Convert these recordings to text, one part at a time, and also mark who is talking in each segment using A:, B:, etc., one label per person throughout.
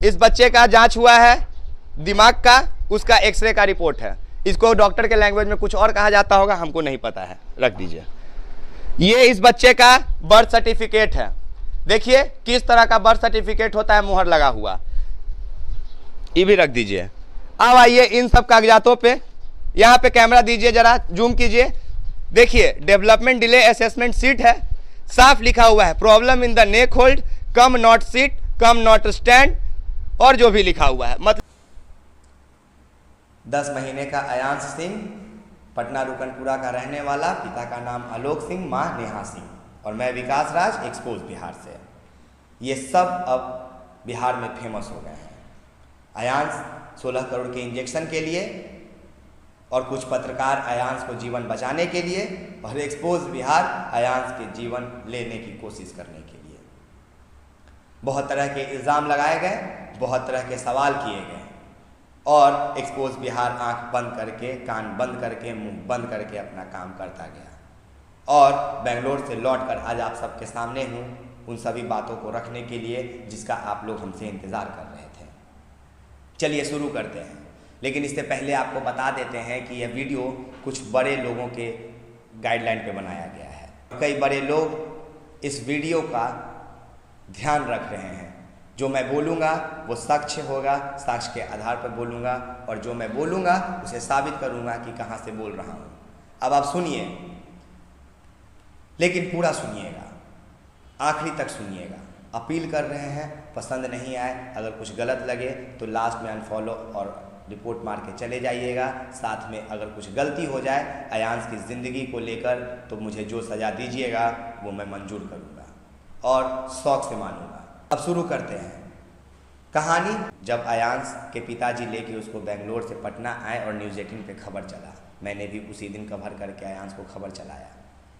A: इस बच्चे का जांच हुआ है दिमाग का, उसका एक्सरे का रिपोर्ट है। इसको डॉक्टर के लैंग्वेज में कुछ और कहा जाता होगा, हमको नहीं पता है, रख दीजिए। ये इस बच्चे का बर्थ सर्टिफिकेट है। देखिए किस तरह का बर्थ सर्टिफिकेट होता है, मुहर लगा हुआ। ये भी रख दीजिए। अब आइए इन सब कागजातों पे, यहाँ पे कैमरा दीजिए, जरा जूम कीजिए। देखिए डेवलपमेंट डिले असेसमेंट सीट है, साफ लिखा हुआ है problem in the neck hold, come not seat, come not stand, और जो भी लिखा हुआ है। मतलब 10 महीने का अयांश सिंह, पटना रुकनपुरा का रहने वाला, पिता का नाम आलोक सिंह, माँ नेहा सिंह, और मैं विकास राज, एक्सपोज बिहार से। ये सब अब बिहार में फेमस हो गए हैं। अयांश 16 करोड़ के इंजेक्शन के लिए, और कुछ पत्रकार अयांश को जीवन बचाने के लिए, और एक्सपोज बिहार अयांश के जीवन लेने की कोशिश करने के लिए। बहुत तरह के इल्ज़ाम लगाए गए, बहुत तरह के सवाल किए गए, और एक्सपोज बिहार आंख बंद करके, कान बंद करके, मुंह बंद करके अपना काम करता गया। और बेंगलोर से लौटकर आज आप सबके सामने हूँ उन सभी बातों को रखने के लिए जिसका आप लोग हमसे इंतज़ार कर रहे थे। चलिए शुरू करते हैं, लेकिन इससे पहले आपको बता देते हैं कि यह वीडियो कुछ बड़े लोगों के गाइडलाइन पे बनाया गया है। कई बड़े लोग इस वीडियो का ध्यान रख रहे हैं। जो मैं बोलूँगा वो साक्ष्य होगा, साक्ष्य के आधार पर बोलूँगा, और जो मैं बोलूँगा उसे साबित करूँगा कि कहाँ से बोल रहा हूँ। अब आप सुनिए, लेकिन पूरा सुनिएगा, आखिरी तक सुनिएगा। अपील कर रहे हैं, पसंद नहीं आए, अगर कुछ गलत लगे तो लास्ट में अनफॉलो और रिपोर्ट मार के चले जाइएगा। साथ में अगर कुछ गलती हो जाए अयांश की ज़िंदगी को लेकर तो मुझे जो सज़ा दीजिएगा वो मैं मंजूर करूँगा और शौक़ से मानूँगा। अब शुरू करते हैं कहानी। जब अयांश के पिताजी लेके उसको बेंगलोर से पटना आए और न्यूज़ 18 पे खबर चला, मैंने भी उसी दिन कवर करके अयांश को खबर चलाया।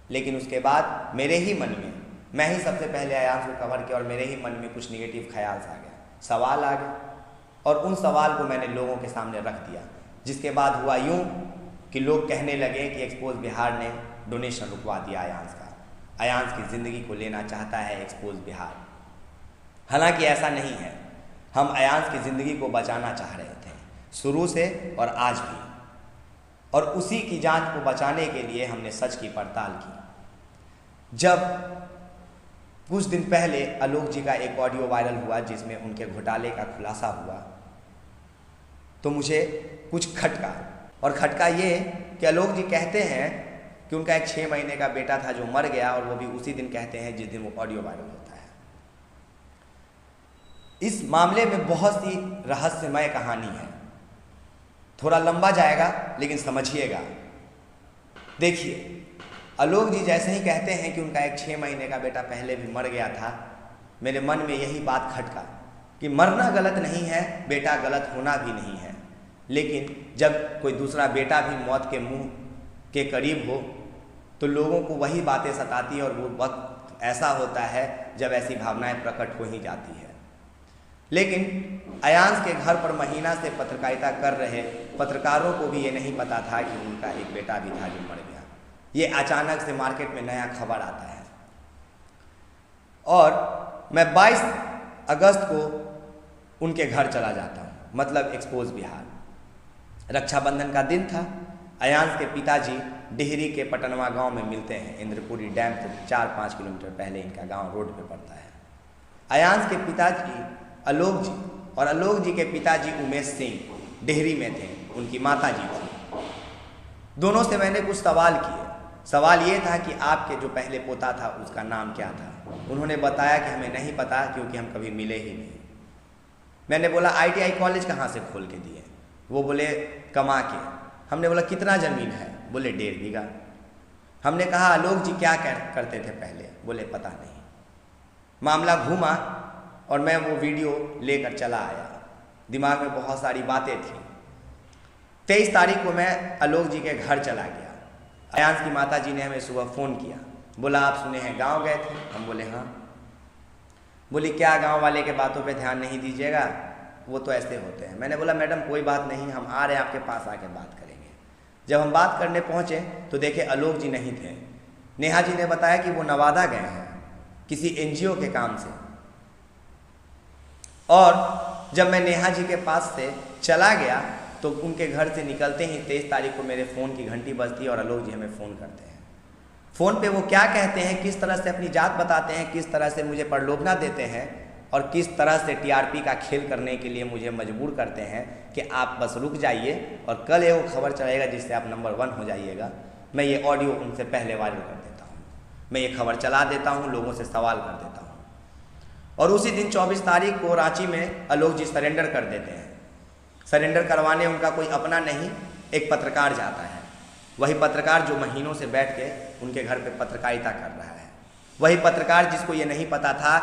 A: लेकिन उसके बाद मेरे ही मन में, मैं ही सबसे पहले अयांश को कवर किया, और मेरे ही मन में कुछ निगेटिव ख्याल आ गया, सवाल आ गए, और उन सवाल को मैंने लोगों के सामने रख दिया। जिसके बाद हुआ यूँ कि लोग कहने लगे कि एक्सपोज बिहार ने डोनेशन रुकवा दिया अयांश का, अयांश की ज़िंदगी को लेना चाहता है एक्सपोज बिहार। हालांकि ऐसा नहीं है, हम अयांश की ज़िंदगी को बचाना चाह रहे थे शुरू से और आज भी, और उसी की जांच को बचाने के लिए हमने सच की पड़ताल की। जब कुछ दिन पहले आलोक जी का एक ऑडियो वायरल हुआ जिसमें उनके घोटाले का खुलासा हुआ, तो मुझे कुछ खटका, और खटका ये कि आलोक जी कहते हैं कि उनका एक 6 महीने का बेटा था जो मर गया, और वो भी उसी दिन कहते हैं जिस दिन वो ऑडियो वायरल होता है। इस मामले में बहुत सी रहस्यमय कहानी है, थोड़ा लंबा जाएगा लेकिन समझिएगा। देखिए, आलोक जी जैसे ही कहते हैं कि उनका एक 6 महीने का बेटा पहले भी मर गया था, मेरे मन में यही बात खटका कि मरना गलत नहीं है, बेटा गलत होना भी नहीं है, लेकिन जब कोई दूसरा बेटा भी मौत के मुंह के करीब हो तो लोगों को वही बातें सताती है, और वो वक्त ऐसा होता है जब ऐसी भावनाएं प्रकट हो ही जाती है। लेकिन अयांश के घर पर महीना से पत्रकारिता कर रहे पत्रकारों को भी ये नहीं पता था कि उनका एक बेटा भी था जो मर गया। ये अचानक से मार्केट में नया खबर आता है, और मैं 22 अगस्त को उनके घर चला जाता हूँ, मतलब एक्सपोज बिहार। रक्षाबंधन का दिन था। अयांश के पिताजी डिहरी के पटनवा गांव में मिलते हैं। इंद्रपुरी डैम से 4-5 किलोमीटर पहले इनका गांव रोड पे पड़ता है। अयांश के पिताजी आलोक जी, और आलोक जी के पिताजी उमेश सिंह डिहरी में थे, उनकी माता जी थी। दोनों से मैंने कुछ सवाल किए। सवाल ये था कि आपके जो पहले पोता था उसका नाम क्या था। उन्होंने बताया कि हमें नहीं पता क्योंकि हम कभी मिले ही नहीं। मैंने बोला ITI कॉलेज कहाँ से खोल के दिए? वो बोले कमा के। हमने बोला कितना ज़मीन है? बोले 1.5 बीघा। हमने कहा आलोक जी क्या करते थे पहले? बोले पता नहीं। मामला घूमा और मैं वो वीडियो लेकर चला आया। दिमाग में बहुत सारी बातें थी। 23 तारीख को मैं आलोक जी के घर चला गया। अयांश की माता जी ने हमें सुबह फ़ोन किया, बोला आप सुने हैं गांव गए थे? हम बोले हाँ। बोली क्या गांव वाले के बातों पे ध्यान नहीं दीजिएगा, वो तो ऐसे होते हैं। मैंने बोला मैडम कोई बात नहीं, हम आ रहे हैं आपके पास, आके बात करेंगे। जब हम बात करने पहुँचे तो देखे आलोक जी नहीं थे। नेहा जी ने बताया कि वो नवादा गए हैं किसी NGO के काम से, और जब मैं नेहा जी के पास से चला गया तो उनके घर से निकलते ही 23 तारीख को मेरे फ़ोन की घंटी बजती है और आलोक जी हमें फ़ोन करते हैं। फ़ोन पे वो क्या कहते हैं, किस तरह से अपनी जात बताते हैं, किस तरह से मुझे प्रलोभना देते हैं और किस तरह से टीआरपी का खेल करने के लिए मुझे मजबूर करते हैं कि आप बस रुक जाइए और कल ये वो खबर चलेगा जिससे आप नंबर 1 हो जाइएगा। मैं ये ऑडियो उनसे पहले वायरल कर देता हूँ, मैं ये खबर चला देता हूँ, लोगों से सवाल कर देता हूँ। और उसी दिन 24 तारीख को रांची में आलोक जी सरेंडर कर देते हैं। सरेंडर करवाने उनका कोई अपना नहीं, एक पत्रकार जाता है। वही पत्रकार जो महीनों से बैठ के उनके घर पे पत्रकारिता कर रहा है, वही पत्रकार जिसको ये नहीं पता था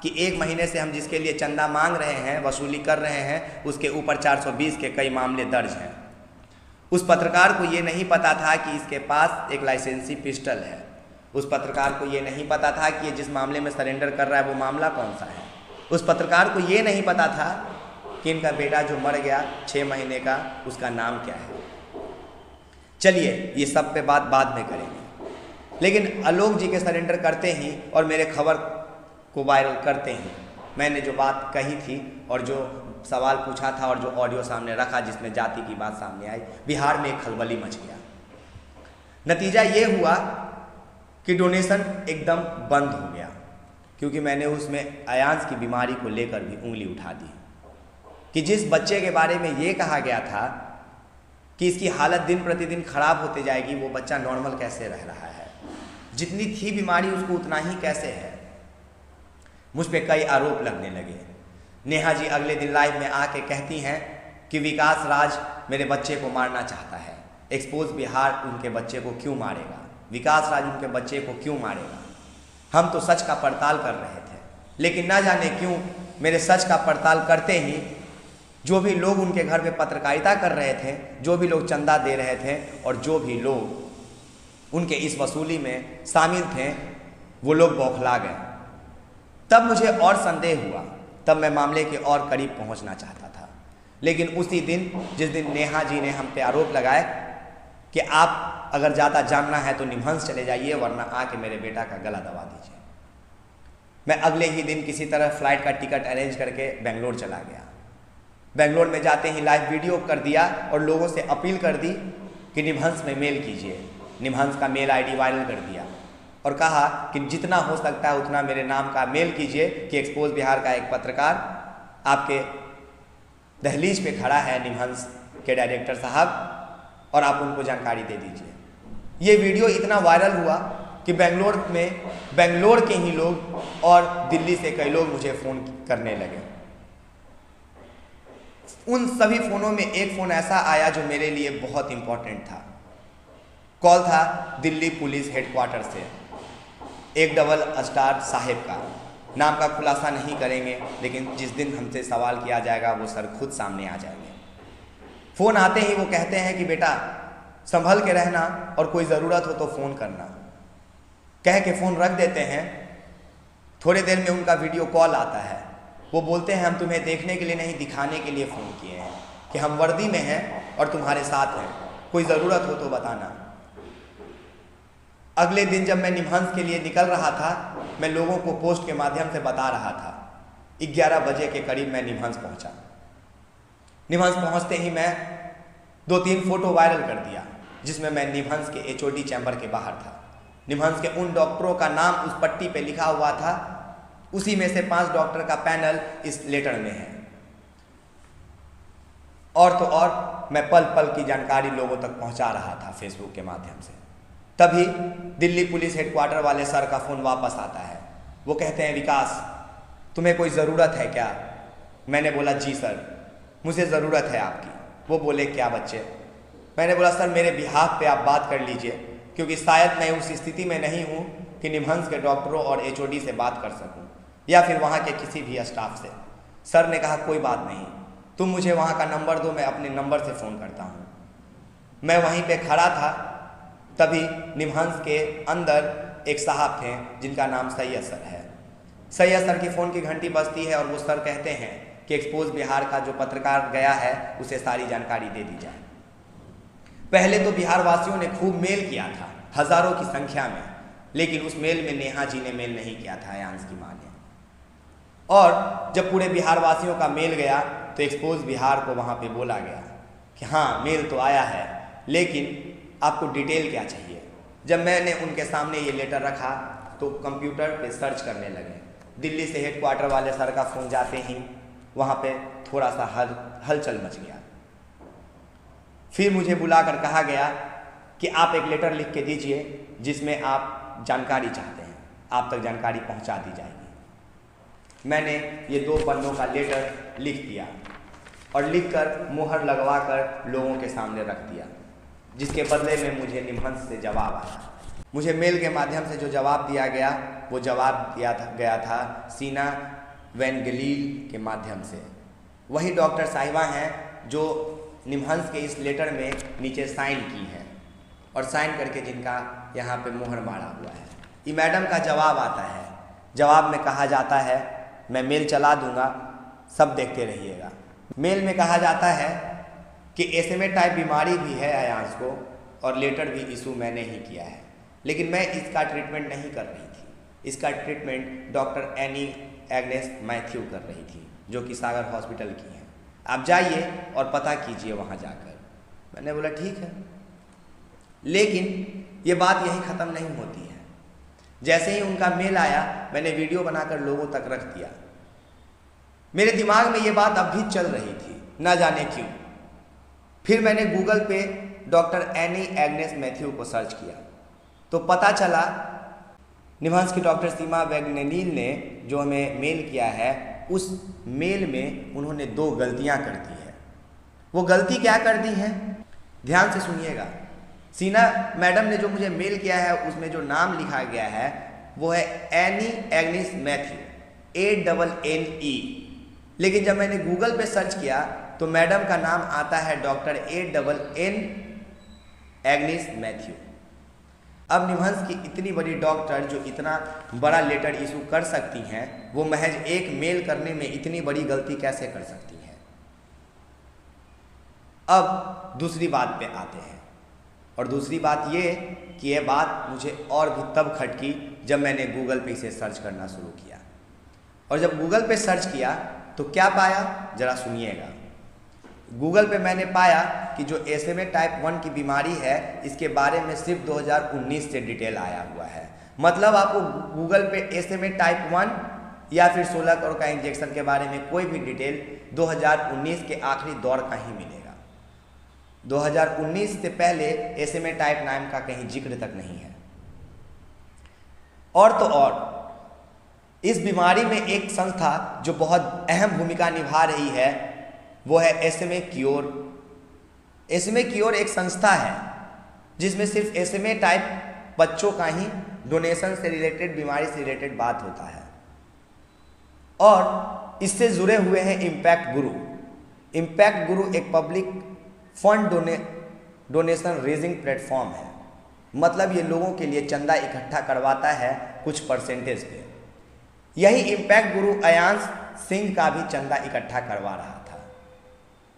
A: कि 1 महीने से हम जिसके लिए चंदा मांग रहे हैं, वसूली कर रहे हैं, उसके ऊपर 420 के कई मामले दर्ज हैं। उस पत्रकार को ये नहीं पता था कि इसके पास एक लाइसेंसी पिस्टल है। उस पत्रकार को ये नहीं पता था कि ये जिस मामले में सरेंडर कर रहा है वो मामला कौन सा है। उस पत्रकार को ये नहीं पता था कि इनका बेटा जो मर गया 6 महीने का, उसका नाम क्या है। चलिए ये सब पे बात बाद में करेंगे, लेकिन आलोक जी के सरेंडर करते ही और मेरे खबर को वायरल करते ही मैंने जो बात कही थी और जो सवाल पूछा था और जो ऑडियो सामने रखा जिसमें जाति की बात सामने आई, बिहार में एक खलबली मच गया। नतीजा ये हुआ कि डोनेशन एकदम बंद हो गया, क्योंकि मैंने उसमें अयांश की बीमारी को लेकर भी उंगली उठा दी कि जिस बच्चे के बारे में ये कहा गया था कि इसकी हालत दिन प्रतिदिन खराब होते जाएगी, वो बच्चा नॉर्मल कैसे रह रहा है, जितनी थी बीमारी उसको उतना ही कैसे है। मुझ पे कई आरोप लगने लगे। नेहा जी अगले दिन लाइव में आके कहती हैं कि विकास राज मेरे बच्चे को मारना चाहता है, एक्सपोज बिहार उनके बच्चे को क्यों मारेगा, विकास राज उनके बच्चे को क्यों मारेगा। हम तो सच का पड़ताल कर रहे थे, लेकिन ना जाने क्यों मेरे सच का पड़ताल करते ही जो भी लोग उनके घर पे पत्रकारिता कर रहे थे, जो भी लोग चंदा दे रहे थे और जो भी लोग उनके इस वसूली में शामिल थे, वो लोग बौखला गए। तब मुझे और संदेह हुआ, तब मैं मामले के और करीब पहुंचना चाहता था। लेकिन उसी दिन जिस दिन नेहा जी ने हम पे आरोप लगाए कि आप अगर ज़्यादा जानना है तो निमहंस चले जाइए, वरना आके मेरे बेटा का गला दबा दीजिए, मैं अगले ही दिन किसी तरह फ्लाइट का टिकट अरेंज करके बेंगलोर चला गया। बेंगलोर में जाते ही लाइव वीडियो कर दिया और लोगों से अपील कर दी कि निमहंस में मेल कीजिए। निमहंस का मेल आईडी वायरल कर दिया और कहा कि जितना हो सकता है उतना मेरे नाम का मेल कीजिए कि एक्सपोज बिहार का एक पत्रकार आपके दहलीज पे खड़ा है, निमहंस के डायरेक्टर साहब, और आप उनको जानकारी दे दीजिए। ये वीडियो इतना वायरल हुआ कि बेंगलोर के ही लोग और दिल्ली से कई लोग मुझे फ़ोन करने लगे। उन सभी फ़ोनों में एक फ़ोन ऐसा आया जो मेरे लिए बहुत इम्पोर्टेंट था। कॉल था दिल्ली पुलिस हेडक्वार्टर से, 1 स्टार साहिब का। नाम का खुलासा नहीं करेंगे, लेकिन जिस दिन हमसे सवाल किया जाएगा वो सर खुद सामने आ जाएंगे। फ़ोन आते ही वो कहते हैं कि बेटा संभल के रहना और कोई ज़रूरत हो तो फ़ोन करना। कह के फ़ोन रख देते हैं। थोड़ी देर में उनका वीडियो कॉल आता है। वो बोलते हैं हम तुम्हें देखने के लिए नहीं, दिखाने के लिए फ़ोन किए हैं कि हम वर्दी में हैं और तुम्हारे साथ हैं, कोई ज़रूरत हो तो बताना। अगले दिन जब मैं निमहंस के लिए निकल रहा था, मैं लोगों को पोस्ट के माध्यम से बता रहा था। 11 बजे के करीब मैं निमहंस पहुंचा। निमहंस पहुंचते ही मैं 2-3 फ़ोटो वायरल कर दिया जिसमें मैं निमहंस के HOD चैम्बर के बाहर था। निमहंस के उन डॉक्टरों का नाम उस पट्टी पे लिखा हुआ था, उसी में से 5 डॉक्टर का पैनल इस लेटर में है। और तो और मैं पल पल की जानकारी लोगों तक पहुंचा रहा था फेसबुक के माध्यम से। तभी दिल्ली पुलिस हेडक्वार्टर वाले सर का फ़ोन वापस आता है। वो कहते हैं विकास तुम्हें कोई ज़रूरत है क्या? मैंने बोला जी सर, मुझे ज़रूरत है आपकी। वो बोले क्या बच्चे? मैंने बोला सर मेरे बिहाफ पे आप बात कर लीजिए, क्योंकि शायद मैं उस स्थिति में नहीं हूँ कि निमहंस के डॉक्टरों और HOD से बात कर सकूँ या फिर वहाँ के किसी भी स्टाफ से। सर ने कहा कोई बात नहीं, तुम मुझे वहाँ का नंबर दो, मैं अपने नंबर से फ़ोन करता हूँ। मैं वहीं पे खड़ा था, तभी निमहंस के अंदर एक साहब थे जिनका नाम सैयद सर है। सैयद सर की फ़ोन की घंटी बजती है और वो सर कहते हैं कि एक्सपोज बिहार का जो पत्रकार गया है उसे सारी जानकारी दे दी जाए। पहले तो बिहार वासियों ने खूब मेल किया था, हज़ारों की संख्या में, लेकिन उस मेल में नेहा जी ने मेल नहीं किया था, अयांश की माँ ने। और जब पूरे बिहार वासियों का मेल गया तो एक्सपोज बिहार को वहाँ पे बोला गया कि हाँ मेल तो आया है, लेकिन आपको डिटेल क्या चाहिए। जब मैंने उनके सामने ये लेटर रखा तो कंप्यूटर पे सर्च करने लगे। दिल्ली से हेडक्वार्टर वाले सर का फ़ोन जाते ही वहाँ पे थोड़ा सा हलचल मच गया। फिर मुझे बुलाकर कहा गया कि आप एक लेटर लिख के दीजिए जिसमें आप जानकारी चाहते हैं, आप तक जानकारी पहुँचा दी जाएगी। मैंने ये 2 पन्नों का लेटर लिख दिया और लिखकर मुहर लगवाकर लोगों के सामने रख दिया, जिसके बदले में मुझे निमहंस से जवाब आया। मुझे मेल के माध्यम से जो जवाब दिया गया वो जवाब दिया गया था सीना वैन गलील के माध्यम से। वही डॉक्टर साहिबा हैं जो निमहंस के इस लेटर में नीचे साइन की है और साइन करके जिनका यहाँ पे मुहर मारा हुआ है। ये मैडम का जवाब आता है। जवाब में कहा जाता है, मैं मेल चला दूंगा, सब देखते रहिएगा। मेल में कहा जाता है कि SMA टाइप बीमारी भी है अयांश को और लेटर भी इशू मैंने ही किया है, लेकिन मैं इसका ट्रीटमेंट नहीं कर रही थी। इसका treatment doctor any Agnes Matthew कर रही थी, जो कि सागर हॉस्पिटल की हैं। आप जाइए और पता कीजिए वहाँ जाकर। मैंने बोला ठीक है, लेकिन ये बात यहीं ख़त्म नहीं होती है। जैसे ही उनका मेल आया मैंने वीडियो बनाकर लोगों तक रख दिया। मेरे दिमाग में ये बात अब भी चल रही थी, ना जाने क्यों। फिर मैंने गूगल पे डॉक्टर एनी एग्नेस मैथ्यू को सर्च किया तो पता चला निमहंस की डॉक्टर सीमा वैगनेनील ने जो हमें मेल किया है, उस मेल में उन्होंने 2 गलतियां कर दी है। वो गलती क्या कर दी है, ध्यान से सुनिएगा। सीना मैडम ने जो मुझे मेल किया है उसमें जो नाम लिखा गया है वो है एनी एग्नेस मैथ्यू, ANNE। लेकिन जब मैंने गूगल पे सर्च किया तो मैडम का नाम आता है डॉक्टर ANN एग्नेस मैथ्यू। अब निमहंस की इतनी बड़ी डॉक्टर जो इतना बड़ा लेटर इशू कर सकती हैं, वो महज एक मेल करने में इतनी बड़ी गलती कैसे कर सकती हैं। अब दूसरी बात पे आते हैं, और दूसरी बात ये कि ये बात मुझे और भी तब खटकी जब मैंने गूगल पे इसे सर्च करना शुरू किया। और जब गूगल पे सर्च किया तो क्या पाया, जरा सुनिएगा। गूगल पे मैंने पाया कि जो SMA टाइप 1 की बीमारी है, इसके बारे में सिर्फ 2019 से डिटेल आया हुआ है। मतलब आपको गूगल पे SMA टाइप 1 या फिर 16 करोड़ का इंजेक्शन के बारे में कोई भी डिटेल 2019 के आखिरी दौर का ही मिलेगा। 2019 से पहले SMA टाइप नाम का कहीं जिक्र तक नहीं है। और तो और इस बीमारी में एक संस्था जो बहुत अहम भूमिका निभा रही है वो है SMA क्योर। SMA क्योर एक संस्था है जिसमें सिर्फ SMA टाइप बच्चों का ही डोनेशन से रिलेटेड, बीमारी से रिलेटेड बात होता है। और इससे जुड़े हुए हैं इम्पैक्ट गुरु। इम्पैक्ट गुरु एक public fund donation raising platform है। मतलब ये लोगों के लिए चंदा इकट्ठा करवाता है कुछ परसेंटेज पे। यही इम्पैक्ट गुरु अयांश सिंह का भी चंदा इकट्ठा करवा रहा था।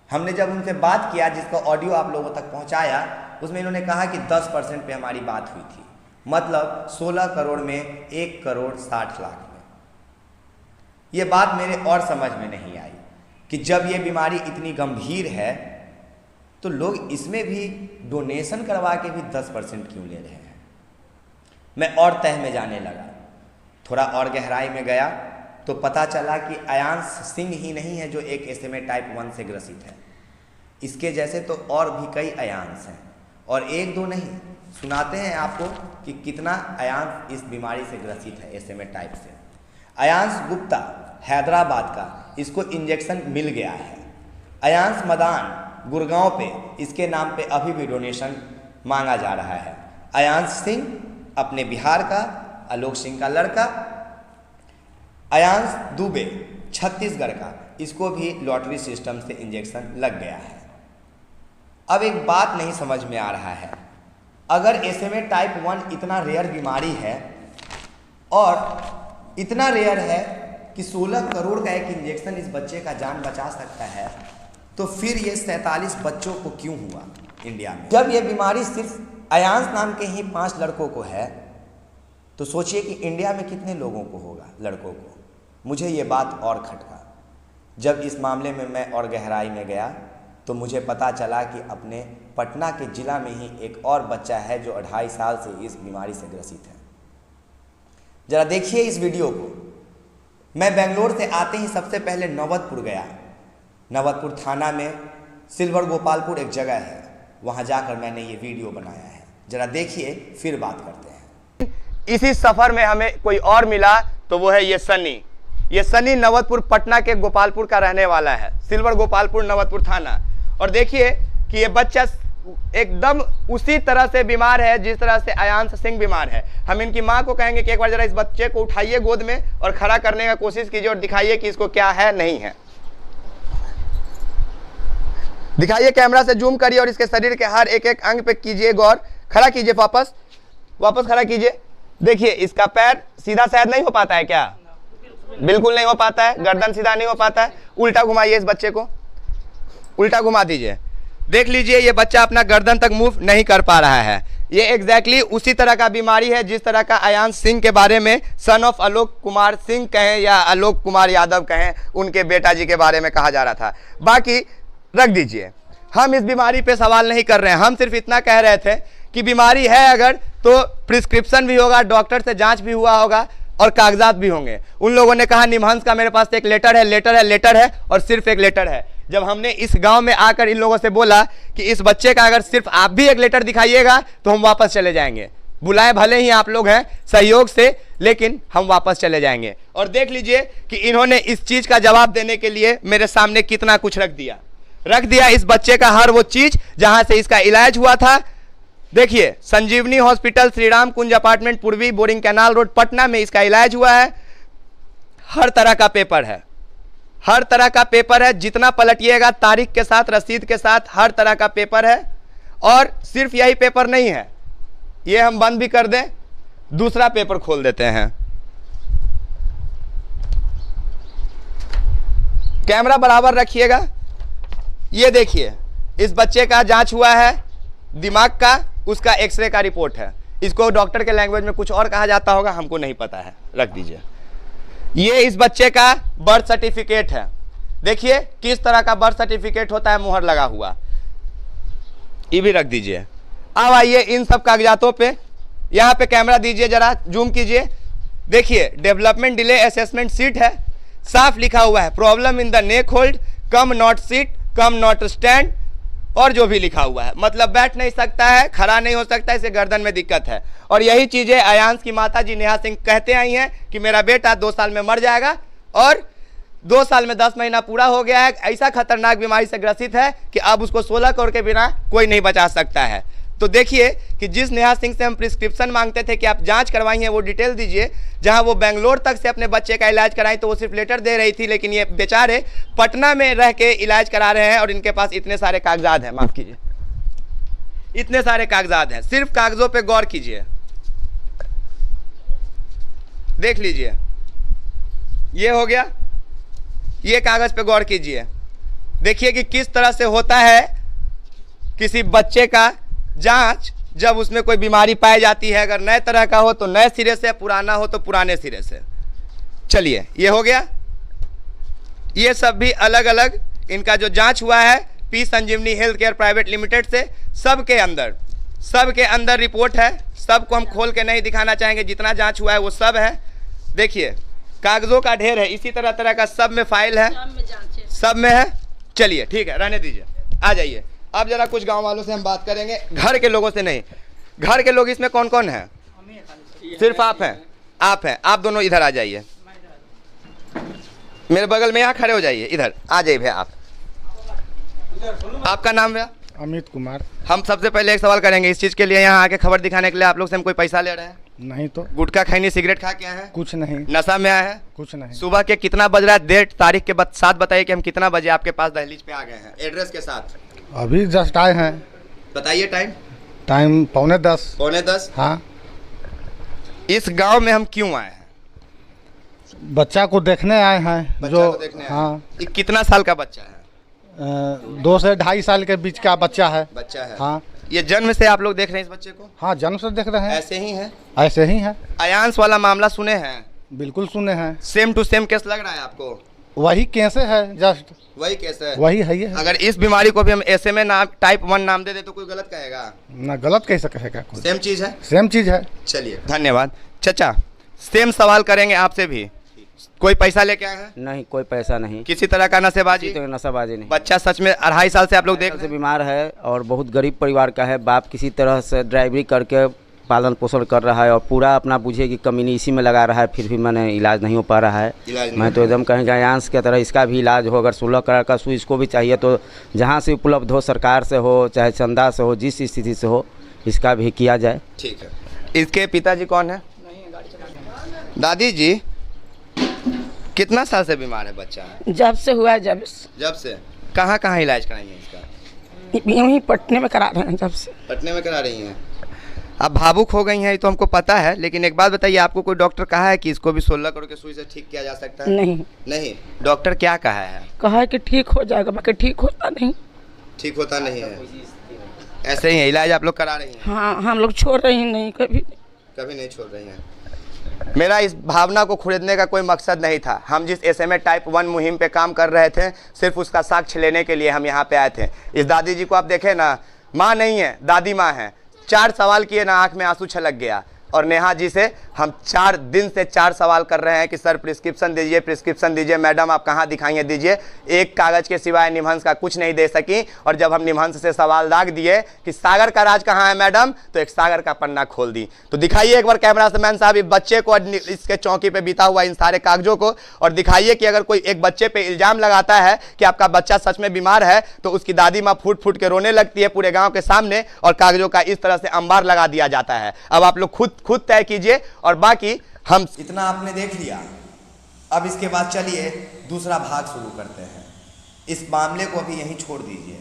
A: हमने जब उनसे बात किया, जिसका ऑडियो आप लोगों तक पहुंचाया, उसमें इन्होंने कहा कि 10% पे हमारी बात हुई थी। मतलब 16 करोड़ में 1 करोड़ 60 लाख में। ये बात मेरे और समझ में नहीं आई कि जब ये बीमारी इतनी गंभीर है तो लोग इसमें भी डोनेशन करवा के भी 10% क्यों ले रहे हैं। मैं और तह में जाने लगा, थोड़ा और गहराई में गया तो पता चला कि अयांश सिंह ही नहीं है जो एक SMA टाइप 1 से ग्रसित है। इसके जैसे तो और भी कई अयांश हैं, और 1-2 नहीं। सुनाते हैं आपको कि कितना अयांश इस बीमारी से ग्रसित है SMA टाइप से। अयांश गुप्ता हैदराबाद का, इसको इंजेक्शन मिल गया है। अयांश मदान गुड़गांव पे, इसके नाम पे अभी भी डोनेशन मांगा जा रहा है। अयांश सिंह अपने बिहार का, आलोक सिंह का लड़का। अयांश दुबे छत्तीसगढ़ का, इसको भी लॉटरी सिस्टम से इंजेक्शन लग गया है। अब एक बात नहीं समझ में आ रहा है, अगर SMA टाइप 1 इतना रेयर बीमारी है और इतना रेयर है कि 16 करोड़ का एक इंजेक्शन इस बच्चे का जान बचा सकता है, तो फिर ये 47 बच्चों को क्यों हुआ इंडिया में? जब ये बीमारी सिर्फ अयांश नाम के ही 5 लड़कों को है, तो सोचिए कि इंडिया में कितने लोगों को होगा, लड़कों को। मुझे ये बात और खटका। जब इस मामले में मैं और गहराई में गया तो मुझे पता चला कि अपने पटना के ज़िला में ही एक और बच्चा है जो 2.5 साल से इस बीमारी से ग्रसित है। ज़रा देखिए इस वीडियो को। मैं बेंगलोर से आते ही सबसे पहले नौबतपुर गया। नौबतपुर थाना में सिल्वर गोपालपुर एक जगह है, वहाँ जाकर मैंने ये वीडियो बनाया है। ज़रा देखिए फिर बात करते हैं।
B: इसी सफ़र में हमें कोई और मिला तो वो है ये सनी। ये सनी नौबतपुर पटना के गोपालपुर का रहने वाला है, सिल्वर गोपालपुर नौबतपुर थाना। और देखिए कि ये बच्चा एकदम उसी तरह से बीमार है जिस तरह से अयांश सिंह बीमार है। हम इनकी माँ को कहेंगे कि एक बार जरा इस बच्चे को उठाइए गोद में और खड़ा करने का कोशिश कीजिए और दिखाइए कि इसको क्या है नहीं है। दिखाइए, कैमरा से जूम करिए और इसके शरीर के हर एक एक अंग पे कीजिए गौर। खड़ा कीजिए, वापस खड़ा कीजिए। देखिए इसका पैर सीधा शायद नहीं हो पाता है क्या? बिल्कुल नहीं हो पाता है। गर्दन सीधा नहीं हो पाता है। उल्टा घुमाइए, इस बच्चे को उल्टा घुमा दीजिए। देख लीजिए ये बच्चा अपना गर्दन तक मूव नहीं कर पा रहा है। ये एग्जैक्टली उसी तरह का बीमारी है जिस तरह का अयांश सिंह के बारे में सन ऑफ आलोक कुमार सिंह कहें या आलोक कुमार यादव कहें, उनके बेटा जी के बारे में कहा जा रहा था। बाकी रख दीजिए, हम इस बीमारी पे सवाल नहीं कर रहे हैं। हम सिर्फ इतना कह रहे थे कि बीमारी है अगर तो प्रिस्क्रिप्शन भी होगा, डॉक्टर से जांच भी हुआ होगा और कागजात भी होंगे। उन लोगों ने कहा निमहंस का मेरे पास एक लेटर है और सिर्फ एक लेटर है। जब हमने इस गांव में आकर इन लोगों से बोला कि इस बच्चे का अगर सिर्फ आप भी एक लेटर दिखाइएगा तो हम वापस चले जाएंगे, बुलाए भले ही आप लोग हैं सहयोग से, लेकिन हम वापस चले जाएंगे। और देख लीजिए कि इन्होंने इस चीज का जवाब देने के लिए मेरे सामने कितना कुछ रख दिया इस बच्चे का हर वो चीज जहां से इसका इलाज हुआ था। देखिए संजीवनी हॉस्पिटल, श्री राम कुंज अपार्टमेंट, पूर्वी बोरिंग कैनाल रोड, पटना में इसका इलाज हुआ है। हर तरह का पेपर है, जितना पलटिएगा तारीख के साथ, रसीद के साथ, हर तरह का पेपर है। और सिर्फ यही पेपर नहीं है, ये हम बंद भी कर दें, दूसरा पेपर खोल देते हैं। कैमरा बराबर रखिएगा। ये देखिए इस बच्चे का जांच हुआ है दिमाग का, उसका एक्सरे का रिपोर्ट है। इसको डॉक्टर के लैंग्वेज में कुछ और कहा जाता होगा, हमको नहीं पता है, रख दीजिए। ये इस बच्चे का बर्थ सर्टिफिकेट है। देखिए किस तरह का बर्थ सर्टिफिकेट होता है, मुहर लगा हुआ। ये भी रख दीजिए। अब आइए इन सब कागजातों पे, यहाँ पे कैमरा दीजिए, जरा जूम कीजिए। देखिए डेवलपमेंट डिले असेसमेंट सीट है, साफ लिखा हुआ है problem in the neck hold, come not seat, come not stand, और जो भी लिखा हुआ है, मतलब बैठ नहीं सकता है, खड़ा नहीं हो सकता है, इसे गर्दन में दिक्कत है। और यही चीजें अयांश की माता जी नेहा सिंह कहते आई हैं कि मेरा बेटा 2 साल में मर जाएगा, और 2 साल में 10 महीना पूरा हो गया है। ऐसा खतरनाक बीमारी से ग्रसित है कि अब उसको 16 करोड़ के बिना कोई नहीं बचा सकता है। तो देखिए कि जिस नेहा सिंह से हम प्रिस्क्रिप्शन मांगते थे कि आप जांच करवाइए, वो डिटेल दीजिए, जहां वो बेंगलोर तक से अपने बच्चे का इलाज कराई तो वो सिर्फ लेटर दे रही थी, लेकिन ये बेचारे पटना में रह के इलाज करा रहे हैं और इनके पास इतने सारे कागजात हैं, माफ कीजिए, इतने सारे कागजात हैं। सिर्फ कागजों पे गौर कीजिए, देख लीजिए, ये हो गया, ये कागज पे गौर कीजिए। देखिए कि किस तरह से होता है किसी बच्चे का जांच जब उसमें कोई बीमारी पाई जाती है। अगर नए तरह का हो तो नए सिरे से, पुराना हो तो पुराने सिरे से। चलिए ये हो गया। ये सब भी अलग अलग इनका जो जांच हुआ है पी संजीवनी हेल्थ केयर प्राइवेट लिमिटेड से, सबके अंदर रिपोर्ट है। सबको हम खोल के नहीं दिखाना चाहेंगे, जितना जांच हुआ है वो सब है। देखिए कागजों का ढेर है, इसी तरह तरह का सब में फाइल है, सब में है। चलिए ठीक है, रहने दीजिए, आ जाइए। अब जरा कुछ गांव वालों से हम बात करेंगे, घर के लोगों से नहीं। घर के लोग इसमें कौन कौन है? सिर्फ आप हैं, आप दोनों इधर आ जाइए, मेरे बगल में यहाँ खड़े हो जाइए, इधर आ जाइए भैया। आपका नाम भैया?
C: अमित कुमार।
B: हम सबसे पहले एक सवाल करेंगे, इस चीज़ के लिए यहाँ आके खबर दिखाने के लिए आप लोग से हम कोई पैसा ले रहे हैं?
C: नहीं तो।
B: गुटखा खैनी सिगरेट खा के आए हैं?
C: कुछ नहीं।
B: नशा में आए हैं?
C: कुछ नहीं।
B: सुबह के कितना बज रहा है, डेट तारीख के साथ बताइए कि हम कितना बजे आपके पास दहलीज पे आ गए हैं, एड्रेस के साथ।
C: अभी जस्ट आए हैं।
B: बताइए टाइम।
C: टाइम 9:45।
B: 9:45?
C: हाँ।
B: इस गांव में हम क्यों आए हैं?
C: बच्चा को देखने आए हैं।
B: बच्चा को देखने
C: हाँ।
B: ये कितना साल का बच्चा है?
C: 2 से 2.5 साल के बीच का बच्चा है। हाँ।
B: ये जन्म से आप लोग देख रहे हैं इस बच्चे को?
C: हाँ, जन्म से देख रहे हैं।
B: ऐसे ही है?
C: ऐसे ही है।
B: अयांश वाला मामला सुने हैं?
C: बिल्कुल सुने हैं।
B: सेम टू सेम केस लग रहा है आपको?
C: वही कैसे है, जस्ट
B: वही केस है,
C: वही है ये है।
B: अगर इस बीमारी को भी हम SMA नाम टाइप 1 नाम दे दे तो कोई गलत कहेगा?
C: ना गलत कैसे कहेगा कोई,
B: सेम चीज है,
C: सेम चीज है।
B: चलिए धन्यवाद। चाचा सेम सवाल करेंगे आपसे भी, कोई पैसा लेके आए हैं?
D: नहीं, कोई पैसा नहीं,
B: किसी तरह का नशेबाजी?
D: तो नशाबाजी नहीं।
B: बच्चा सच में 2.5 साल से आप लोग देख
D: से
B: रहे हैं?
D: बीमार है और बहुत गरीब परिवार का है। बाप किसी तरह से ड्राइवरी करके पालन पोषण कर रहा है और पूरा अपना बुझे कि कमीनी इसी में लगा रहा है, फिर भी मैंने इलाज नहीं हो पा रहा है। मैं तो एकदम कहेंगे आयांश की तरह इसका भी इलाज हो, अगर 16 करोड़ का सुई इसको भी चाहिए तो जहाँ से उपलब्ध हो, सरकार से हो चाहे चंदा से हो, जिस स्थिति से हो इसका भी किया जाए।
B: ठीक है। इसके पिताजी कौन है? दादी जी कितना साल से बीमार है बच्चा?
E: जब से हुआ है,
B: जब से। कहाँ कहाँ इलाज कराइए इसका?
E: यहीं पटने में करा रहे हैं, जब से।
B: पटने में करा रही हैं? अब भावुक हो गई हैं ये तो हमको पता है, लेकिन एक बात बताइए, आपको कोई डॉक्टर कहा है कि इसको भी 16 करोड़ के सुई से ठीक किया जा सकता है?
E: नहीं।
B: नहीं, डॉक्टर क्या कहा है?
E: कहा है कि ठीक हो जाएगा, बाकी ठीक होता नहीं।
B: ठीक होता नहीं है, ऐसे ही है इलाज आप लोग करा रही हैं?
E: हाँ, हम लोग छोड़ रहे हैं नहीं, कभी
B: नहीं छोड़ रही हैं। मेरा इस भावना को खरीदने का कोई मकसद नहीं था। हम जिस SMA टाइप 1 मुहिम पे काम कर रहे थे, सिर्फ उसका साक्ष्य लेने के लिए हम यहाँ पे आए थे। इस दादी जी को आप देखें ना, माँ नहीं है, दादी माँ है। 4 सवाल किए ना, आँख में आंसू छलक गया। और नेहा जी से हम 4 दिन से 4 सवाल कर रहे हैं कि सर प्रिस्क्रिप्शन दीजिए, प्रिस्क्रिप्शन दीजिए। मैडम आप कहाँ दिखाएंगे, दीजिए। एक कागज़ के सिवाय निमहंस का कुछ नहीं दे सकी। और जब हम निमहंस से सवाल दाग दिए कि सागर का राज कहाँ है मैडम, तो एक सागर का पन्ना खोल दी। तो दिखाइए एक बार कैमरा मैन साहब इस बच्चे को, इसके चौकी पे बीता हुआ इन सारे कागजों को, और दिखाइए कि अगर कोई एक बच्चे पे इल्ज़ाम लगाता है कि आपका बच्चा सच में बीमार है तो उसकी दादी माँ फूट फूट के रोने लगती है पूरे गाँव के सामने, और कागजों का इस तरह से अंबार लगा दिया जाता है। अब आप लोग खुद तय कीजिए, और बाकी हम
A: इतना आपने देख लिया। अब इसके बाद चलिए दूसरा भाग शुरू करते हैं। इस मामले को अभी यहीं छोड़ दीजिए,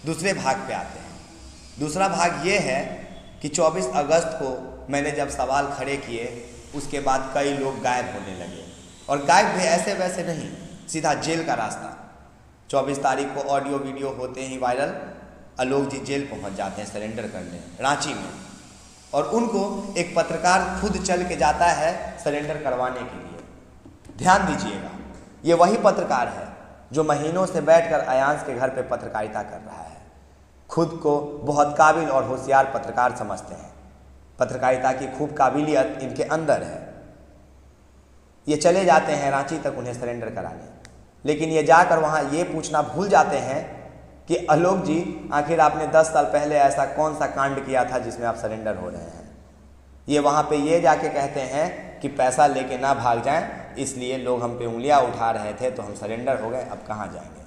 A: दूसरे भाग पे आते हैं। दूसरा भाग ये है कि 24 अगस्त को मैंने जब सवाल खड़े किए, उसके बाद कई लोग गायब होने लगे, और गायब भी ऐसे वैसे नहीं, सीधा जेल का रास्ता। 24 तारीख को ऑडियो वीडियो होते ही वायरल, आलोक जी जेल पहुंच जाते हैं सरेंडर करने रांची में, और उनको एक पत्रकार खुद चल के जाता है सरेंडर करवाने के लिए। ध्यान दीजिएगा, ये वही पत्रकार है जो महीनों से बैठकर आयांश के घर पे पत्रकारिता कर रहा है। खुद को बहुत काबिल और होशियार पत्रकार समझते हैं, पत्रकारिता की खूब काबिलियत इनके अंदर है। ये चले जाते हैं रांची तक उन्हें सरेंडर कराने, लेकिन ये जाकर वहाँ ये पूछना भूल जाते हैं कि आलोक जी आखिर आपने 10 साल पहले ऐसा कौन सा कांड किया था जिसमें आप सरेंडर हो रहे हैं। ये वहाँ पे ये जाके कहते हैं कि पैसा लेके ना भाग जाएं, इसलिए लोग हम पे उंगलियां उठा रहे थे तो हम सरेंडर हो गए, अब कहाँ जाएंगे।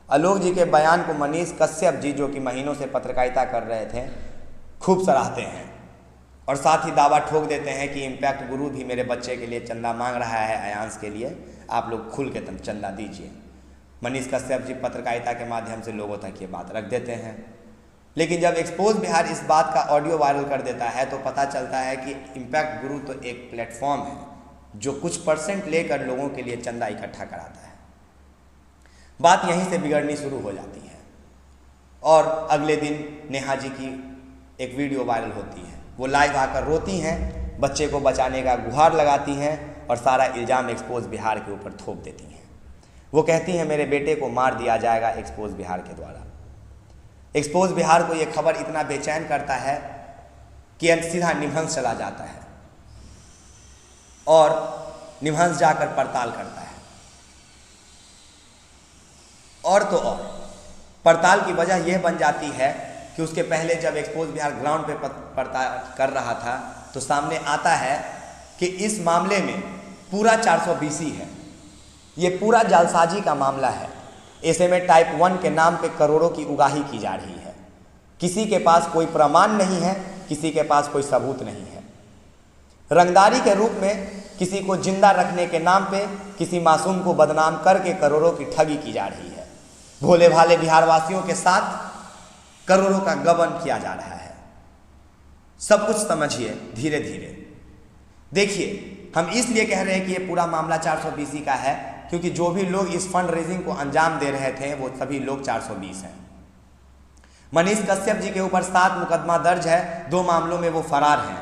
A: आलोक जी के बयान को मनीष कश्यप जी, जो कि महीनों से पत्रकारिता कर रहे थे, खूब सराहते हैं, और साथ ही दावा ठोक देते हैं कि इम्पैक्ट गुरु भी मेरे बच्चे के लिए चंदा मांग रहा है आयांश के लिए, आप लोग खुल के चंदा दीजिए। मनीष कश्यप जी पत्रकारिता के माध्यम से लोगों तक ये बात रख देते हैं। लेकिन जब एक्सपोज बिहार इस बात का ऑडियो वायरल कर देता है तो पता चलता है कि इम्पैक्ट गुरु तो एक प्लेटफॉर्म है जो कुछ % लेकर लोगों के लिए चंदा इकट्ठा कराता है। बात यहीं से बिगड़नी शुरू हो जाती है, और अगले दिन नेहा जी की एक वीडियो वायरल होती है। वो लाइव आकर रोती हैं, बच्चे को बचाने का गुहार लगाती हैं, और सारा इल्ज़ाम एक्सपोज बिहार के ऊपर थोप देती हैं। वो कहती हैं मेरे बेटे को मार दिया जाएगा एक्सपोज बिहार के द्वारा। एक्सपोज बिहार को ये खबर इतना बेचैन करता है कि सीधा निमहंस चला जाता है, और निमहंस जाकर पड़ताल करता है। और तो और पड़ताल की वजह यह बन जाती है कि उसके पहले जब एक्सपोज बिहार ग्राउंड पे पड़ताल कर रहा था तो सामने आता है कि इस मामले में पूरा 420 है। ये पूरा जालसाजी का मामला है। SMA टाइप 1 के नाम पे करोड़ों की उगाही की जा रही है। किसी के पास कोई प्रमाण नहीं है, किसी के पास कोई सबूत नहीं है। रंगदारी के रूप में किसी को जिंदा रखने के नाम पे किसी मासूम को बदनाम करके करोड़ों की ठगी की जा रही है। भोले भाले बिहारवासियों के साथ करोड़ों का गबन किया जा रहा है। सब कुछ समझिए धीरे धीरे। देखिए, हम इसलिए कह रहे हैं कि ये पूरा मामला 420 का है क्योंकि जो भी लोग इस फंड रेजिंग को अंजाम दे रहे थे वो सभी लोग 420 हैं। मनीष कश्यप जी के ऊपर 7 मुकदमा दर्ज है, 2 मामलों में वो फरार हैं,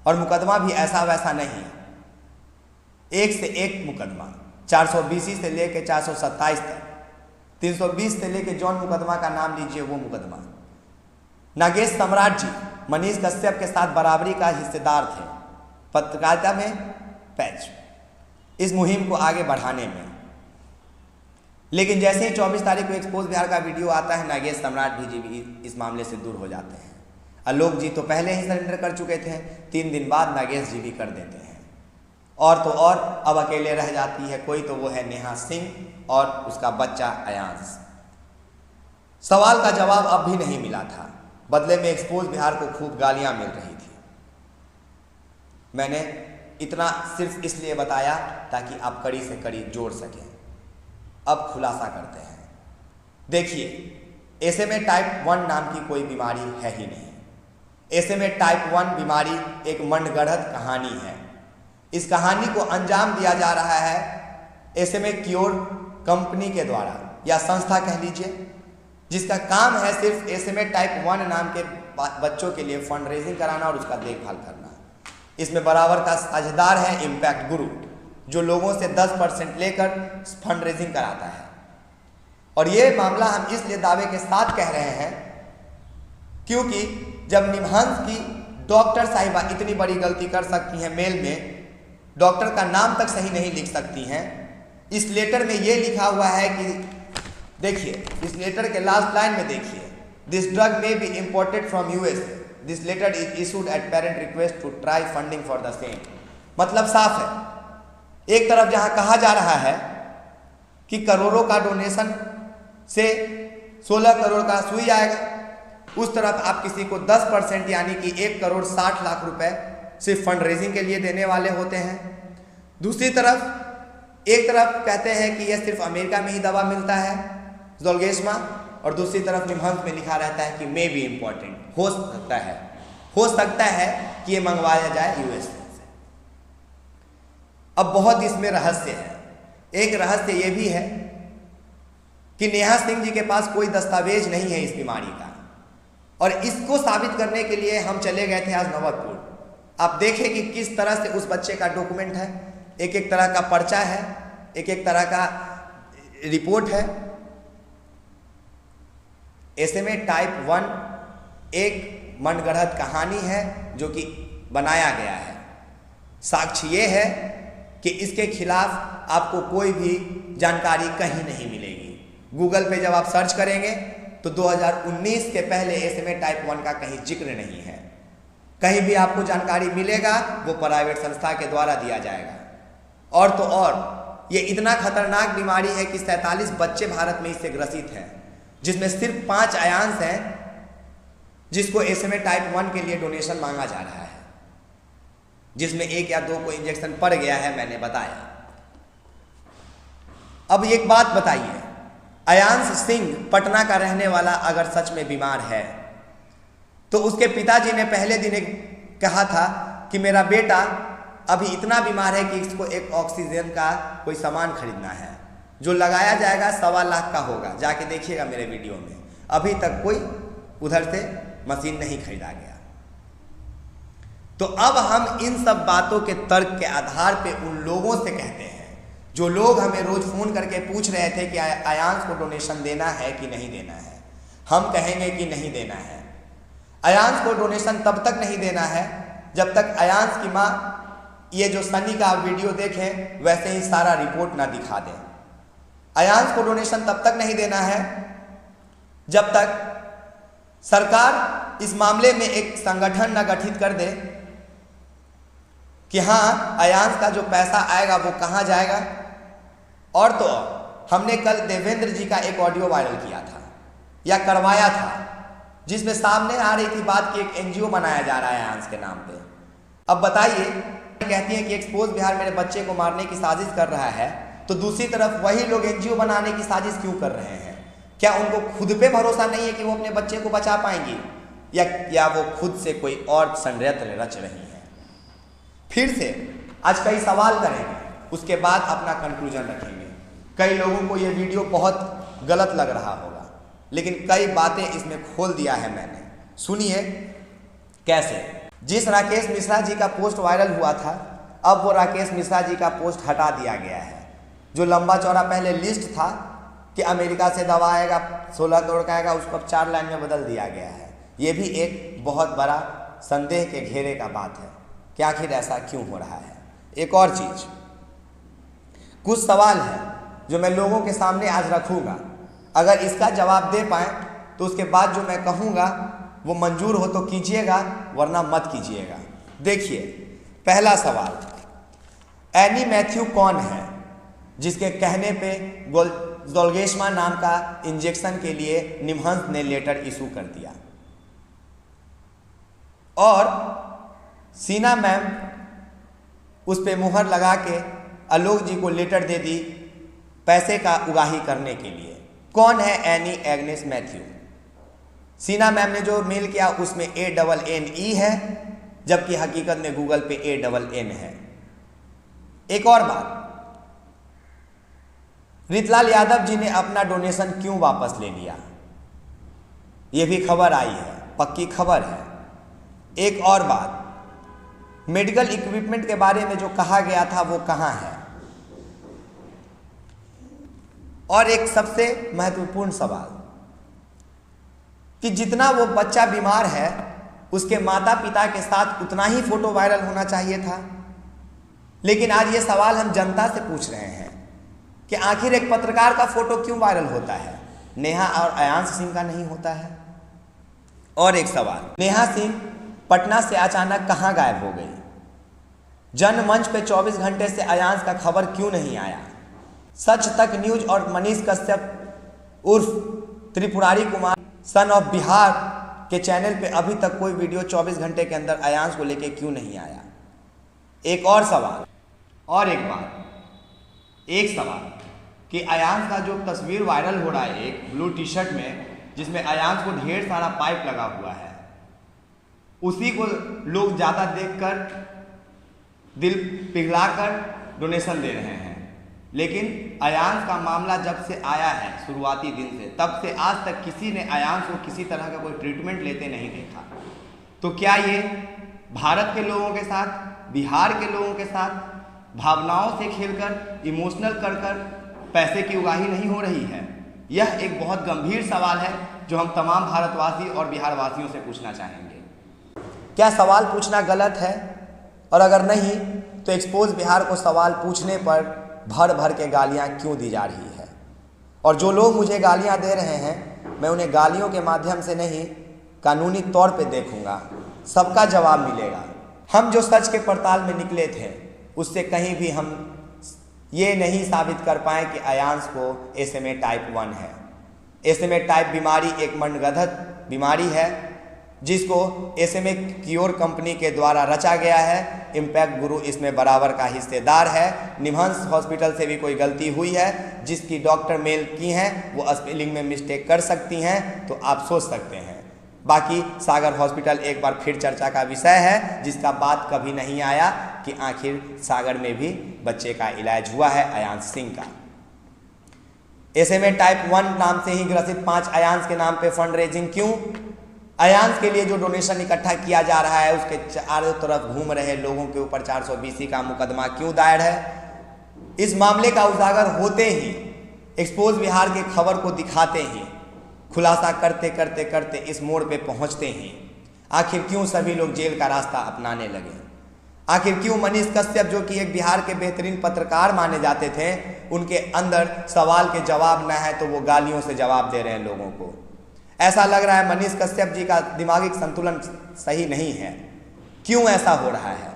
A: और मुकदमा भी ऐसा वैसा नहीं है। एक से एक मुकदमा, 420 से लेकर 427 तक, 320 से लेकर जौन मुकदमा का नाम लीजिए वो मुकदमा। नागेश सम्राट जी मनीष कश्यप के साथ बराबरी का हिस्सेदार थे पत्रकारिता में पैच, इस मुहिम को आगे बढ़ाने में। लेकिन जैसे ही 24 तारीख को एक्सपोज बिहार का वीडियो आता है, नागेश सम्राट जी भी इस मामले से दूर हो जाते हैं। आलोक जी तो पहले ही सरेंडर कर चुके थे, 3 दिन बाद नागेश जी भी कर देते हैं। और तो और अब अकेले रह जाती है कोई, तो वो है नेहा सिंह और उसका बच्चा अयांश। सवाल का जवाब अब भी नहीं मिला था, बदले में एक्सपोज बिहार को खूब गालियां मिल रही थी। मैंने इतना सिर्फ इसलिए बताया ताकि आप कड़ी से कड़ी जोड़ सकें। अब खुलासा करते हैं। देखिए, SMA टाइप 1 नाम की कोई बीमारी है ही नहीं। SMA टाइप 1 बीमारी एक मनगढ़ंत कहानी है। इस कहानी को अंजाम दिया जा रहा है SMA क्योर कंपनी के द्वारा या संस्था कह लीजिए, जिसका काम है सिर्फ SMA टाइप 1 नाम के बच्चों के लिए फंड रेजिंग कराना और उसका देखभाल करना। इसमें बराबर का साझेदार है इम्पैक्ट गुरु, जो लोगों से 10% लेकर फंड रेजिंग कराता है। और ये मामला हम इसलिए दावे के साथ कह रहे हैं क्योंकि जब निमहंस की डॉक्टर साहिबा इतनी बड़ी गलती कर सकती हैं, मेल में डॉक्टर का नाम तक सही नहीं लिख सकती हैं। इस लेटर में ये लिखा हुआ है कि देखिए, इस लेटर के लास्ट लाइन में देखिए, this drug may be imported from US, this letter is issued at parent request to try funding for the same. मतलब साफ है, एक तरफ जहां कहा जा रहा है कि करोड़ों का डोनेशन से 16 करोड़ का सुई आएगा, उस तरफ आप किसी को 10% यानी कि 1 करोड़ 60 लाख रुपए सिर्फ फंड रेजिंग के लिए देने वाले होते हैं। दूसरी तरफ एक तरफ कहते हैं कि यह सिर्फ अमेरिका में ही दवा मिलता है जोल्गेस्मा, और दूसरी तरफ निमहंस में लिखा रहता है कि मे बी इम्पोर्टेंट, हो सकता है कि ये मंगवाया जाए US से। अब बहुत इसमें रहस्य है। एक रहस्य ये भी है कि नेहा सिंह जी के पास कोई दस्तावेज नहीं है इस बीमारी का, और इसको साबित करने के लिए हम चले गए थे आज नौबतपुर। आप देखें कि किस तरह से उस बच्चे का डॉक्यूमेंट है, एक एक तरह का पर्चा है, एक एक तरह का रिपोर्ट है। SMA टाइप 1 एक मनगढ़ंत कहानी है जो कि बनाया गया है। साक्ष्य ये है कि इसके खिलाफ आपको कोई भी जानकारी कहीं नहीं मिलेगी। गूगल पे जब आप सर्च करेंगे तो 2019 के पहले SMA टाइप 1 का कहीं जिक्र नहीं है। कहीं भी आपको जानकारी मिलेगा वो प्राइवेट संस्था के द्वारा दिया जाएगा। और तो और ये इतना खतरनाक बीमारी है कि 47 बच्चे भारत में इससे ग्रसित हैं, जिसमें सिर्फ 5 अयांश हैं जिसको SMA टाइप 1 के लिए डोनेशन मांगा जा रहा है, जिसमें 1 या 2 को इंजेक्शन पड़ गया है, मैंने बताया। अब एक बात बताइए, अयांश सिंह पटना का रहने वाला अगर सच में बीमार है तो उसके पिताजी ने पहले दिन कहा था कि मेरा बेटा अभी इतना बीमार है कि इसको एक ऑक्सीजन का कोई सामान खरीदना है, जो लगाया जाएगा 1.25 लाख का होगा। जाके देखिएगा मेरे वीडियो में, अभी तक कोई उधर से मशीन नहीं खरीदा गया। तो अब हम इन सब बातों के तर्क के आधार पे उन लोगों से कहते हैं, जो लोग हमें रोज फोन करके पूछ रहे थे कि अयांश को डोनेशन देना है कि नहीं देना है, हम कहेंगे कि नहीं देना है। अयांश को डोनेशन तब तक नहीं देना है जब तक अयांश की माँ ये जो सनी का वीडियो देखें वैसे ही सारा रिपोर्ट ना दिखा दें। अयांश को डोनेशन तब तक नहीं देना है जब तक सरकार इस मामले में एक संगठन न गठित कर दे कि हाँ अयांश का जो पैसा आएगा वो कहाँ जाएगा। और तो हमने कल देवेंद्र जी का एक ऑडियो वायरल किया था या करवाया था, जिसमें सामने आ रही थी बात कि एक NGO बनाया जा रहा है अयांश के नाम पे। अब बताइए, कहती है कि एक्सपोज बिहार मेरे बच्चे को मारने की साजिश कर रहा है, तो दूसरी तरफ वही लोग NGO बनाने की साजिश क्यों कर रहे हैं? क्या उनको खुद पे भरोसा नहीं है कि वो अपने बच्चे को बचा पाएंगी, या वो खुद से कोई और षड्यंत्र रच रही हैं? फिर से आज कई सवाल करेंगे, उसके बाद अपना कंक्लूजन रखेंगे। कई लोगों को ये वीडियो बहुत गलत लग रहा होगा, लेकिन कई बातें इसमें खोल दिया है मैंने। सुनिए कैसे। जिस राकेश मिश्रा जी का पोस्ट वायरल हुआ था अब वो राकेश मिश्रा जी का पोस्ट हटा दिया गया है। जो लंबा चौड़ा पहले लिस्ट था कि अमेरिका से दवा आएगा 16 करोड़ का आएगा, उसको अब 4 लाइन में बदल दिया गया है। ये भी एक बहुत बड़ा संदेह के घेरे का बात है कि आखिर ऐसा क्यों हो रहा है। एक और चीज़, कुछ सवाल है जो मैं लोगों के सामने आज रखूँगा, अगर इसका जवाब दे पाएँ तो उसके बाद जो मैं कहूँगा वो मंजूर हो तो कीजिएगा, वरना मत कीजिएगा। देखिए, पहला सवाल, एनी मैथ्यू कौन है जिसके कहने पे जोल्गेस्मा नाम का इंजेक्शन के लिए निमहंस ने लेटर इशू कर दिया और सीना मैम उस पे मुहर लगा के आलोक जी को लेटर दे दी पैसे का उगाही करने के लिए। कौन है एनी एग्नेस मैथ्यू? सीना मैम ने जो मेल किया उसमें ANNE है, जबकि हकीकत में गूगल पे ANN है। एक और बात, रितलाल यादव जी ने अपना डोनेशन क्यों वापस ले लिया, यह भी खबर आई है, पक्की खबर है। एक और बात, मेडिकल इक्विपमेंट के बारे में जो कहा गया था वो कहाँ है। और एक सबसे महत्वपूर्ण सवाल कि जितना वो बच्चा बीमार है उसके माता पिता के साथ उतना ही फोटो वायरल होना चाहिए था। लेकिन आज ये सवाल हम जनता से पूछ रहे हैं कि आखिर एक पत्रकार का फोटो क्यों वायरल होता है, नेहा और अयांश सिंह का नहीं होता है। और एक सवाल, नेहा सिंह पटना से अचानक कहां गायब हो गई? जनमंच पे 24 घंटे से अयांश का खबर क्यों नहीं आया? सच तक न्यूज और मनीष कश्यप उर्फ त्रिपुरारी कुमार सन ऑफ बिहार के चैनल पे अभी तक कोई वीडियो 24 घंटे के अंदर अयांश को लेके क्यों नहीं आया? एक और सवाल और एक बात, एक सवाल कि अयांश का जो तस्वीर वायरल हो रहा है एक ब्लू टी शर्ट में जिसमें अयांश को ढेर सारा पाइप लगा हुआ है, उसी को लोग ज़्यादा देखकर दिल पिघलाकर डोनेशन दे रहे हैं। लेकिन अयांश का मामला जब से आया है शुरुआती दिन से, तब से आज तक किसी ने अयांश को किसी तरह का कोई ट्रीटमेंट लेते नहीं देखा। तो क्या ये भारत के लोगों के साथ, बिहार के लोगों के साथ भावनाओं से खेलकर, इमोशनल कर कर पैसे की उगाही नहीं हो रही है? यह एक बहुत गंभीर सवाल है जो हम तमाम भारतवासी और बिहार वासियों से पूछना चाहेंगे। क्या सवाल पूछना गलत है? और अगर नहीं तो एक्सपोज बिहार को सवाल पूछने पर भर भर के गालियां क्यों दी जा रही है? और जो लोग मुझे गालियां दे रहे हैं, मैं उन्हें गालियों के माध्यम से नहीं, कानूनी तौर पे देखूंगा, सबका जवाब मिलेगा। हम जो सच के पड़ताल में निकले थे उससे कहीं भी हम ये नहीं साबित कर पाए कि अयांश को SMA टाइप 1 है। SMA टाइप बीमारी एक मनगढ़ंत बीमारी है जिसको SMA क्योर कंपनी के द्वारा रचा गया है। इम्पैक्ट गुरु इसमें बराबर का हिस्सेदार है। निमहंस हॉस्पिटल से भी कोई गलती हुई है, जिसकी डॉक्टर मेल की हैं वो स्पेलिंग में मिस्टेक कर सकती हैं, तो आप सोच सकते हैं। बाकी सागर हॉस्पिटल एक बार फिर चर्चा का विषय है, जिसका बात कभी नहीं आया कि आखिर सागर में भी बच्चे का इलाज हुआ है अयांश सिंह का। SMA टाइप 1 नाम से ही ग्रसित 5 अयांश के नाम पे फंड रेजिंग क्यों? अयांश के लिए जो डोनेशन इकट्ठा किया जा रहा है उसके चारों तरफ घूम रहे लोगों के ऊपर 420 का मुकदमा क्यों दायर है? इस मामले का उजागर होते ही, एक्सपोज बिहार के खबर को दिखाते ही, खुलासा करते करते करते इस मोड़ पे पहुंचते ही आखिर क्यों सभी लोग जेल का रास्ता अपनाने लगे? आखिर क्यों मनीष कश्यप जो कि एक बिहार के बेहतरीन पत्रकार माने जाते थे, उनके अंदर सवाल के जवाब न है तो वो गालियों से जवाब दे रहे हैं लोगों को? ऐसा लग रहा है मनीष कश्यप जी का दिमागी संतुलन सही नहीं है। क्यों ऐसा हो रहा है?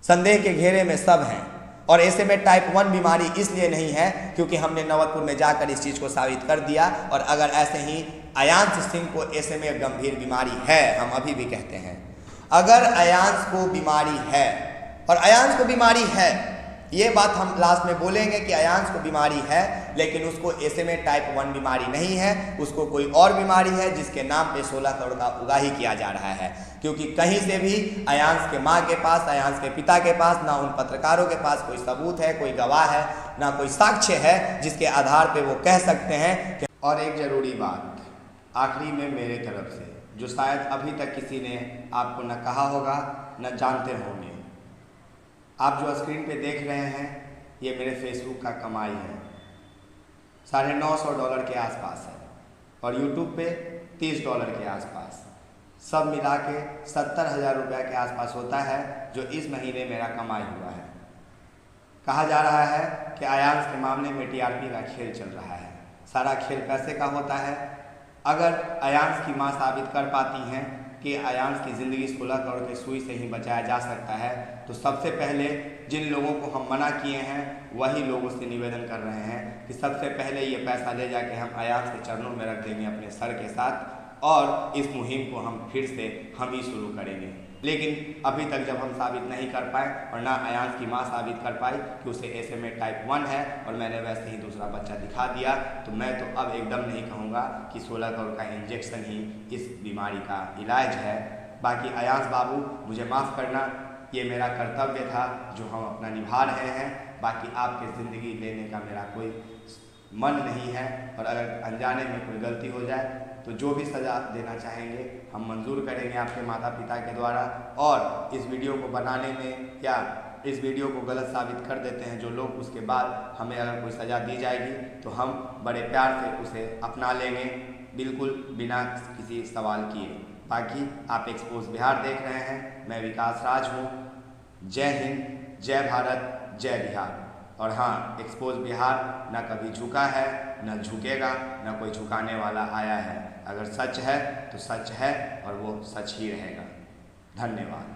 A: संदेह के घेरे में सब हैं। और SMA टाइप 1 बीमारी इसलिए नहीं है क्योंकि हमने नवतपुर में जाकर इस चीज़ को साबित कर दिया। और अगर ऐसे ही अयांश सिंह को SMA गंभीर बीमारी है, हम अभी भी कहते हैं, अगर अयांश को बीमारी है, और अयांश को बीमारी है, ये बात हम लास्ट में बोलेंगे कि अयांश को बीमारी है, लेकिन उसको SMA टाइप 1 बीमारी नहीं है, उसको कोई और बीमारी है जिसके नाम पे 16 करोड़ का उगाही किया जा रहा है। क्योंकि कहीं से भी अयांश के माँ के पास, अयांश के पिता के पास, ना उन पत्रकारों के पास कोई सबूत है, कोई गवाह है, ना कोई साक्ष्य है जिसके आधार पे वो कह सकते हैं कि। और एक ज़रूरी बात आखिरी में मेरे तरफ से, जो शायद अभी तक किसी ने आपको न कहा होगा न जानते होंगे, आप जो स्क्रीन पे देख रहे हैं ये मेरे फेसबुक का कमाई है, $950 के आसपास है, और यूट्यूब पे $30 के आसपास, सब मिला के 70,000 रुपये के आसपास होता है जो इस महीने मेरा कमाई हुआ है। कहा जा रहा है कि आयांश के मामले में टीआरपी का खेल चल रहा है। सारा खेल पैसे का होता है। अगर आयांश की मां साबित कर पाती हैं कि आयांश की ज़िंदगी 16 करोड़ के सुई से ही बचाया जा सकता है, तो सबसे पहले जिन लोगों को हम मना किए हैं वही लोगों से निवेदन कर रहे हैं कि सबसे पहले ये पैसा ले जाके हम आयांश के चरणों में रख देंगे अपने सर के साथ, और इस मुहिम को हम फिर से हम ही शुरू करेंगे। लेकिन अभी तक जब हम साबित नहीं कर पाए और ना आयांश की मां साबित कर पाई कि उसे SMA टाइप 1 है और मैंने वैसे ही दूसरा बच्चा दिखा दिया, तो मैं तो अब एकदम नहीं कहूँगा कि 16 करोड़ का इंजेक्शन ही इस बीमारी का इलाज है। बाकी आयांश बाबू मुझे माफ़ करना, ये मेरा कर्तव्य था जो हम अपना निभा रहे हैं। बाकी आपकी ज़िंदगी लेने का मेरा कोई मन नहीं है, और अगर अनजाने में कोई गलती हो जाए तो जो भी सज़ा देना चाहेंगे हम मंजूर करेंगे आपके माता पिता के द्वारा। और इस वीडियो को बनाने में या इस वीडियो को गलत साबित कर देते हैं जो लोग, उसके बाद हमें अगर कोई सज़ा दी जाएगी तो हम बड़े प्यार से उसे अपना लेंगे, बिल्कुल बिना किसी सवाल किए। बाकी आप एक्सपोज बिहार देख रहे हैं, मैं विकास राज हूँ। जय हिंद, जय भारत, जय बिहार। और हाँ, एक्सपोज बिहार न कभी झुका है, न झुकेगा, न कोई झुकाने वाला आया है। अगर सच है तो सच है और वो सच ही रहेगा। धन्यवाद।